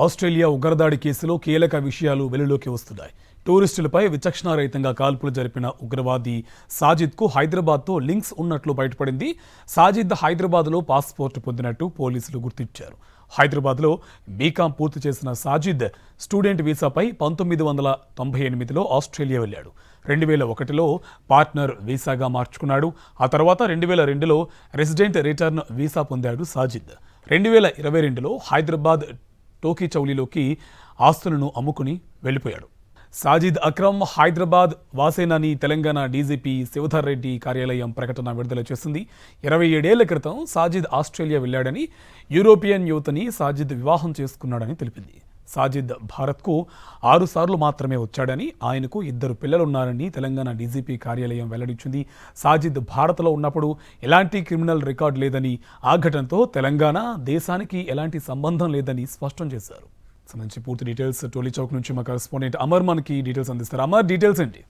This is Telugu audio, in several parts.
ఆస్ట్రేలియా ఉగ్రదాడి కేసులో కీలక విషయాలు వెలుగులోకి వస్తున్నాయి. టూరిస్టులపై విచక్షణారహితంగా కాల్పులు జరిపిన ఉగ్రవాది సాజిద్కు హైదరాబాద్తో లింక్స్ ఉన్నట్లు బయటపడింది. సాజిద్ హైదరాబాద్లో పాస్పోర్ట్ పొందినట్టు పోలీసులు గుర్తించారు. హైదరాబాద్లో బీకాం పూర్తి చేసిన సాజిద్ స్టూడెంట్ వీసాపై 1998లో ఆస్ట్రేలియా వెళ్లాడు. 2001లో పార్ట్నర్ వీసాగా మార్చుకున్నాడు. ఆ తర్వాత 2002లో రెసిడెంట్ రిటర్న్ వీసా పొందాడు సాజిద్. 2022లో హైదరాబాద్ టోకీ చౌలీలోకి ఆస్తులను అమ్ముకుని వెళ్లిపోయాడు. సాజిద్ అక్రమ్ హైదరాబాద్ వాసేనని తెలంగాణ డీజీపీ శివధర్ రెడ్డి కార్యాలయం ప్రకటన విడుదల చేసింది. 27 ఏళ్ల క్రితం సాజిద్ ఆస్ట్రేలియా వెళ్లాడని, యూరోపియన్ యువతని సాజిద్ వివాహం చేసుకున్నాడని తెలిపింది. సాజిద్ భారత్కు 6 సార్లు మాత్రమే వచ్చాడని, ఆయనకు 2 పిల్లలున్నారని తెలంగాణ డీజీపీ కార్యాలయం వెల్లడించింది. సాజిద్ భారత్లో ఉన్నప్పుడు ఎలాంటి క్రిమినల్ రికార్డు లేదని, ఆ ఘటనతో తెలంగాణ దేశానికి ఎలాంటి సంబంధం లేదని స్పష్టం చేశారు. సంబంధించి పూర్తి డీటెయిల్స్ టోలీ చౌక్ నుంచి మా కరెస్పాండెంట్ అమర్ మనకి డీటెయిల్స్ అందిస్తారు. అమర్, డీటెయిల్స్ ఏంటి?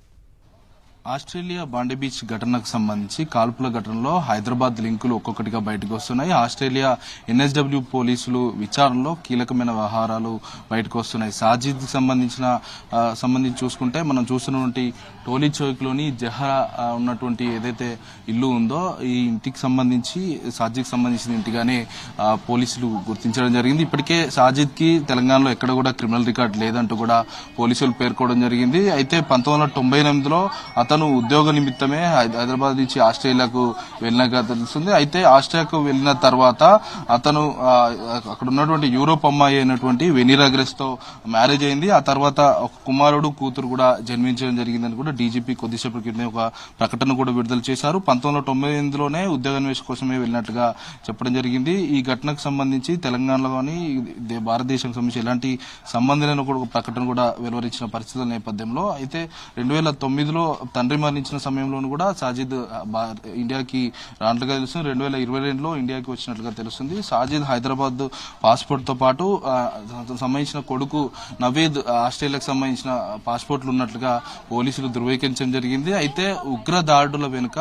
ఆస్ట్రేలియా బాండీ బీచ్ ఘటనకు సంబంధించి కాల్పుల ఘటనలో హైదరాబాద్ లింకులు ఒక్కొక్కటిగా బయటకు వస్తున్నాయి. ఆస్ట్రేలియా ఎన్ఎస్డబ్ల్యూ పోలీసులు విచారణలో కీలకమైన వ్యవహారాలు బయటకు వస్తున్నాయి. సాజిద్ సంబంధించి చూసుకుంటే మనం చూస్తున్నటువంటి టోలీ చౌక్లోని జహరా ఉన్నటువంటి ఏదైతే ఇల్లు ఉందో ఈ ఇంటికి సంబంధించి సాజిద్కి సంబంధించిన ఇంటిగానే పోలీసులు గుర్తించడం జరిగింది. ఇప్పటికే సాజిద్కి తెలంగాణలో ఎక్కడ కూడా క్రిమినల్ రికార్డు లేదంటూ కూడా పోలీసులు పేర్కోవడం జరిగింది. అయితే 1998లో అతను ఉద్యోగ నిమిత్తమే హైదరాబాద్ నుంచి ఆస్ట్రేలియాకు వెళ్ళినగా తెలుస్తుంది. అయితే ఆస్ట్రేలియాకు వెళ్ళిన తర్వాత అతను అక్కడ ఉన్నటువంటి యూరోప్ అమ్మాయి అయినటువంటి వెనీరా గ్రెస్ తో మ్యారేజ్ అయింది. ఆ తర్వాత ఒక కుమారుడు కూతురు కూడా జన్మించడం జరిగిందని కూడా డీజీపీ కొద్దిసేపటి క్రితం ఒక ప్రకటన కూడా విడుదల చేశారు. 1998లోనే ఉద్యోగాన్వేషణ కోసమే వెళ్ళినట్లుగా చెప్పడం జరిగింది. ఈ ఘటనకు సంబంధించి తెలంగాణలోని భారతదేశానికి సంబంధించి ఎలాంటి సంబంధం కూడా ఒక ప్రకటన కూడా వెలువరించిన పరిస్థితుల నేపథ్యంలో అయితే 2009లో తండ్రి మరణించిన సమయంలోనూ కూడా సాజిద్ ఇండియాకి రానట్లుగా తెలుస్తుంది. 2022లో ఇండియాకి వచ్చినట్లుగా తెలుస్తుంది. సాజిద్ హైదరాబాద్ పాస్పోర్ట్ తో పాటు సంబంధించిన కొడుకు నవీద్ ఆస్ట్రేలియాకు సంబంధించిన పాస్పోర్ట్లు ఉన్నట్లుగా పోలీసులు ధృవీకరించడం జరిగింది. అయితే ఉగ్ర దాడుల వెనుక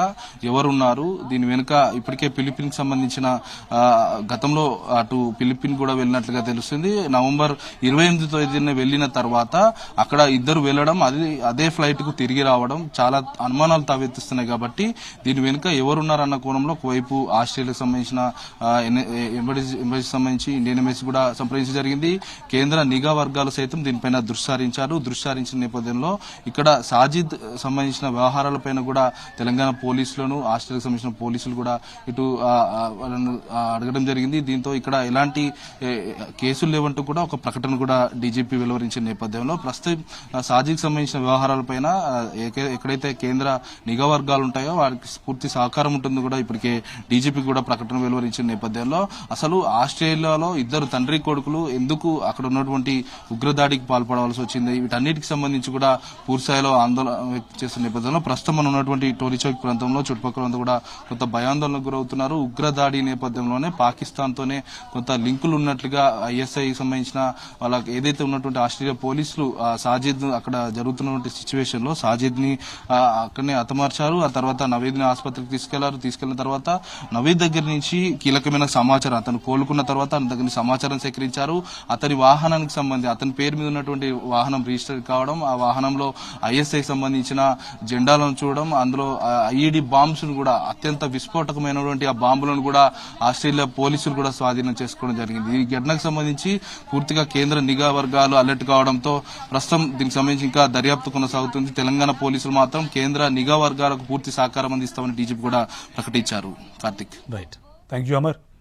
ఎవరున్నారు, దీని వెనుక ఇప్పటికే ఫిలిప్పీన్స్ సంబంధించిన గతంలో అటు ఫిలిప్పీన్ కూడా వెళ్ళినట్లుగా తెలుస్తుంది. నవంబర్ 28 తేదీన వెళ్లిన తర్వాత అక్కడ ఇద్దరు వెళ్లడం, అదే ఫ్లైట్ కు తిరిగి రావడం చాలా అనుమానాలు తావెత్తిస్తున్నాయి. కాబట్టి దీని వెనుక ఎవరున్నారన్న కోణంలో ఒకవైపు ఆస్ట్రేలియాకు సంబంధించిన ఎంబసీ సంబంధించి ఇండియన్ ఎంబసీ కూడా సంప్రదించడం జరిగింది. కేంద్ర నిఘా వర్గాలు సైతం దీనిపైన దృష్టి నేపథ్యంలో ఇక్కడ సాజిద్ సంబంధించిన వ్యవహారాలపైన కూడా తెలంగాణ పోలీసులను ఆస్ట్రేలియాకు సంబంధించిన పోలీసులు కూడా ఇటు అడగడం జరిగింది. దీంతో ఇక్కడ ఎలాంటి కేసులు లేవంటూ కూడా ఒక ప్రకటన కూడా డీజీపీ వెలువరించిన నేపథ్యంలో ప్రస్తుతం సాజిద్ సంబంధించిన వ్యవహారాలపైన ఎక్కడైతే కేంద్ర నిఘా వర్గాలు ఉంటాయో వారికి పూర్తి సహకారం ఉంటుందో కూడా ఇప్పటికే డీజీపీ కూడా ప్రకటన వెలువరించిన నేపథ్యంలో అసలు ఆస్ట్రేలియాలో ఇద్దరు తండ్రి కొడుకులు ఎందుకు అక్కడ ఉన్నటువంటి ఉగ్రదాడికి పాల్పడవలసి వచ్చింది, వీటన్నిటికి సంబంధించి కూడా పూర్తిస్థాయిలో ఆందోళన వ్యక్తం చేస్తున్న నేపథ్యంలో ప్రస్తుతం మనం ఉన్నటువంటి టోలీ చౌక్ ప్రాంతంలో చుట్టుపక్కల కూడా కొంత భయాందోళనకు గురవుతున్నారు. ఉగ్రదాడి నేపథ్యంలోనే పాకిస్తాన్ తోనే కొంత లింకులు ఉన్నట్లుగా ఐఎస్ఐ సంబంధించిన వాళ్ళకి ఏదైతే ఉన్నటువంటి ఆస్ట్రేలియా పోలీసులు సాజిద్ అక్కడ జరుగుతున్నటువంటి సిచ్యువేషన్ లో సాజిద్ ని అక్కడనే హతమార్చారు. ఆ తర్వాత నవీద్ ని ఆసుపత్రికి తీసుకెళ్లిన తర్వాత నవీద్ దగ్గర నుంచి కీలకమైన సమాచారం, అతను కోలుకున్న తర్వాత అతని దగ్గర సమాచారం సేకరించారు. అతని వాహనానికి సంబంధించి అతని పేరు మీద ఉన్నటువంటి వాహనం రిజిస్టర్ కావడం, ఆ వాహనంలో ఐఎస్ఐకి సంబంధించిన జెండాలను చూడడం, అందులో ఐఈడి బాంబ్స్ ను కూడా అత్యంత విస్ఫోటకమైనటువంటి ఆ బాంబులను కూడా ఆస్ట్రేలియా పోలీసులు కూడా స్వాధీనం చేసుకోవడం జరిగింది. ఈ ఘటనకు సంబంధించి పూర్తిగా కేంద్ర నిఘా వర్గాలు అలర్ట్ కావడంతో ప్రస్తుతం దీనికి సంబంధించి ఇంకా దర్యాప్తు కొనసాగుతుంది. తెలంగాణ పోలీసులు మాత్రం కేంద్ర నిఘా వర్గాలకు పూర్తి సహకారం అందిస్తామని డీజీపీ కూడా ప్రకటించారు. Karthik, right, thank you Amar.